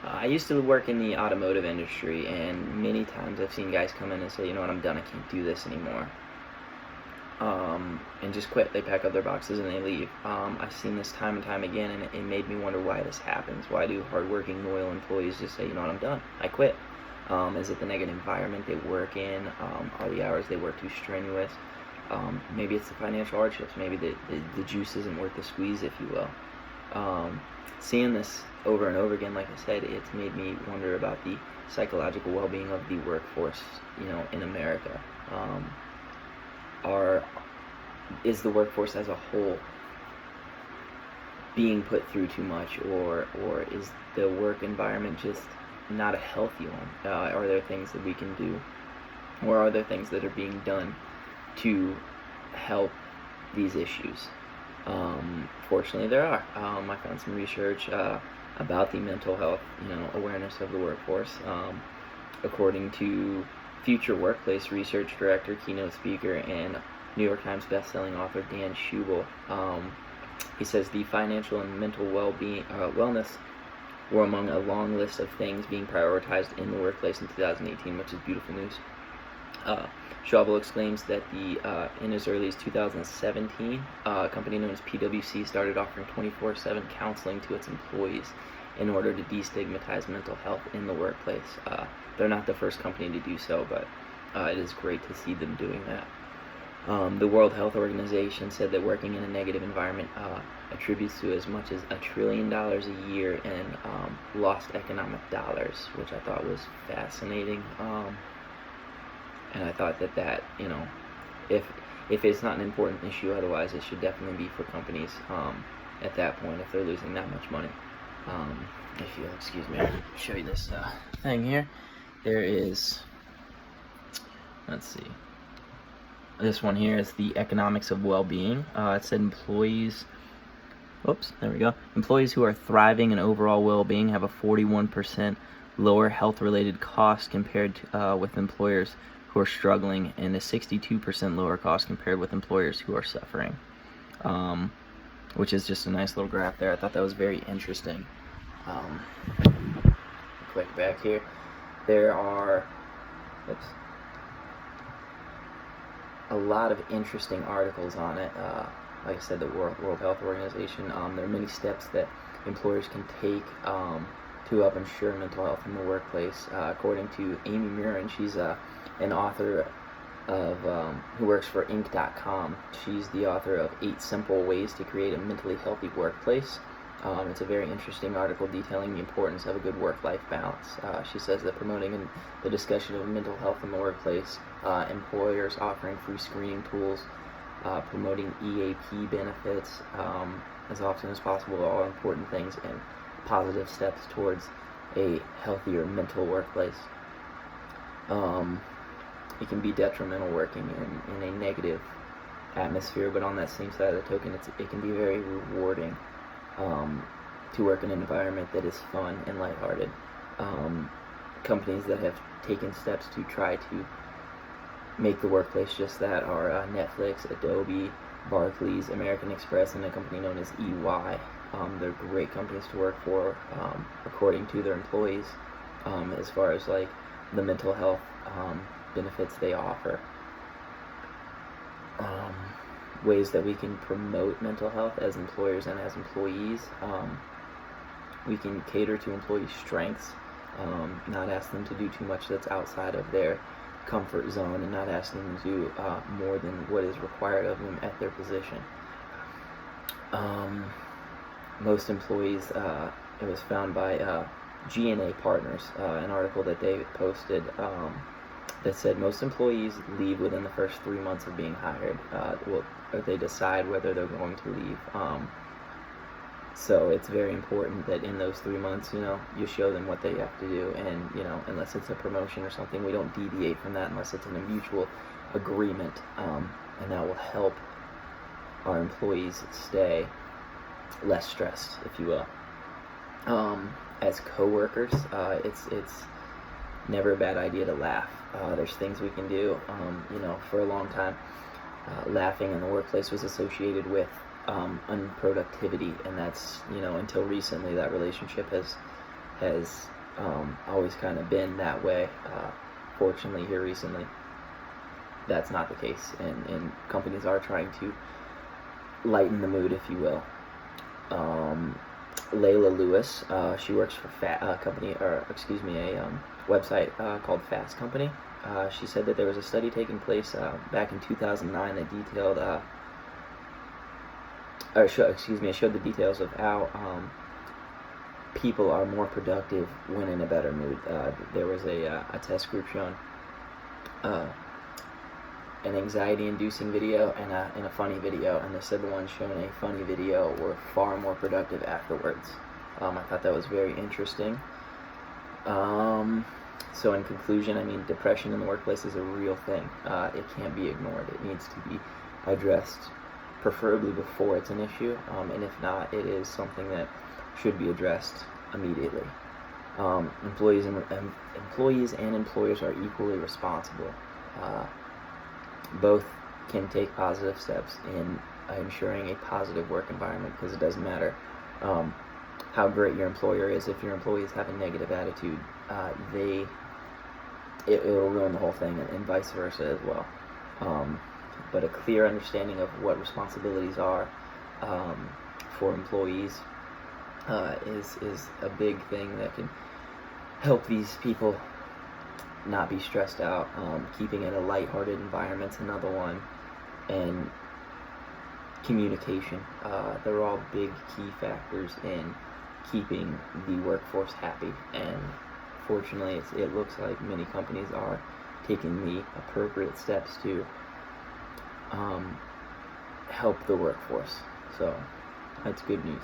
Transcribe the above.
I used to work in the automotive industry, and many times I've seen guys come in and say, you know what, I'm done, I can't do this anymore, and just quit. They pack up their boxes and they leave. I've seen this time and time again, and it made me wonder why this happens. Why do hardworking, loyal employees just say, you know what, I'm done, I quit? Is it the negative environment they work in? Are the hours they work too strenuous? Maybe it's the financial hardships. Maybe the juice isn't worth the squeeze, if you will. Seeing this over and over again, like I said, it's made me wonder about the psychological well-being of the workforce, in America. Is the workforce as a whole being put through too much, or is the work environment just not a healthy one? Are there things that we can do, or are there things that are being done to help these issues? Fortunately, there are. I found some research about the mental health, awareness of the workforce. According to Future Workplace Research Director, keynote speaker, and New York Times bestselling author Dan Schubel, he says the financial and mental wellness were among a long list of things being prioritized in the workplace in 2018, which is beautiful news. Schwabel exclaims that in as early as 2017, a company known as PwC started offering 24/7 counseling to its employees in order to destigmatize mental health in the workplace. They're not the first company to do so, but it is great to see them doing that. The World Health Organization said that working in a negative environment attributes to as much as $1 trillion a year in lost economic dollars, which I thought was fascinating. And I thought that if it's not an important issue, otherwise it should definitely be for companies at that point if they're losing that much money. If you'll excuse me, I'll show you this thing here. There is, let's see, this one here is the economics of well-being. It said employees who are thriving in overall well-being have a 41% lower health-related cost compared to, with employers who are struggling, and a 62% lower cost compared with employers who are suffering, which is just a nice little graph there. I thought that was very interesting. Click back here. There are a lot of interesting articles on it. Like I said, the World Health Organization. There are many steps that employers can take to help ensure mental health in the workplace. According to Amy Murin, she's an author of who works for Inc.com. She's the author of 8 Simple Ways to Create a Mentally Healthy Workplace. It's a very interesting article detailing the importance of a good work-life balance. She says that promoting the discussion of mental health in the workplace, employers offering free screening tools, promoting EAP benefits as often as possible are all important things and positive steps towards a healthier mental workplace. It can be detrimental working in a negative atmosphere, but on that same side of the token, it can be very rewarding to work in an environment that is fun and lighthearted. Companies that have taken steps to try to make the workplace just that are Netflix, Adobe, Barclays, American Express, and a company known as EY. They're great companies to work for, according to their employees, as far as like the mental health benefits they offer. Ways that we can promote mental health as employers and as employees. We can cater to employees' strengths, not ask them to do too much that's outside of their comfort zone, and not ask them to do more than what is required of them at their position. Most employees, it was found by G&A Partners, an article that they posted that said most employees leave within the first 3 months of being hired. Or they decide whether they're going to leave. So it's very important that in those 3 months, you show them what they have to do, and unless it's a promotion or something, we don't deviate from that unless it's in a mutual agreement, and that will help our employees stay less stressed, if you will. As co-workers, it's never a bad idea to laugh. There's things we can do. For a long time, laughing in the workplace was associated with unproductivity, and that's until recently that relationship has has always kind of been that way. Fortunately, here recently, that's not the case, and companies are trying to lighten the mood, if you will. Layla Lewis, she works for a website called Fast Company. She said that there was a study taking place back in 2009 that detailed, it showed the details of how people are more productive when in a better mood. There was a test group showing an anxiety-inducing video and a funny video, and they said the ones shown a funny video were far more productive afterwards. I thought that was very interesting. So in conclusion, I mean, depression in the workplace is a real thing. It can't be ignored. It needs to be addressed, preferably before it's an issue, and if not, it is something that should be addressed immediately. Employees and employers are equally responsible. Both can take positive steps in ensuring a positive work environment, because it doesn't matter how great your employer is. If your employees have a negative attitude, it'll ruin the whole thing, and vice versa as well. But a clear understanding of what responsibilities are for employees is a big thing that can help these people not be stressed out. Keeping it a lighthearted environment's another one, and communication. They're all big key factors in keeping the workforce happy, and fortunately it looks like many companies are taking the appropriate steps to help the workforce. So that's good news.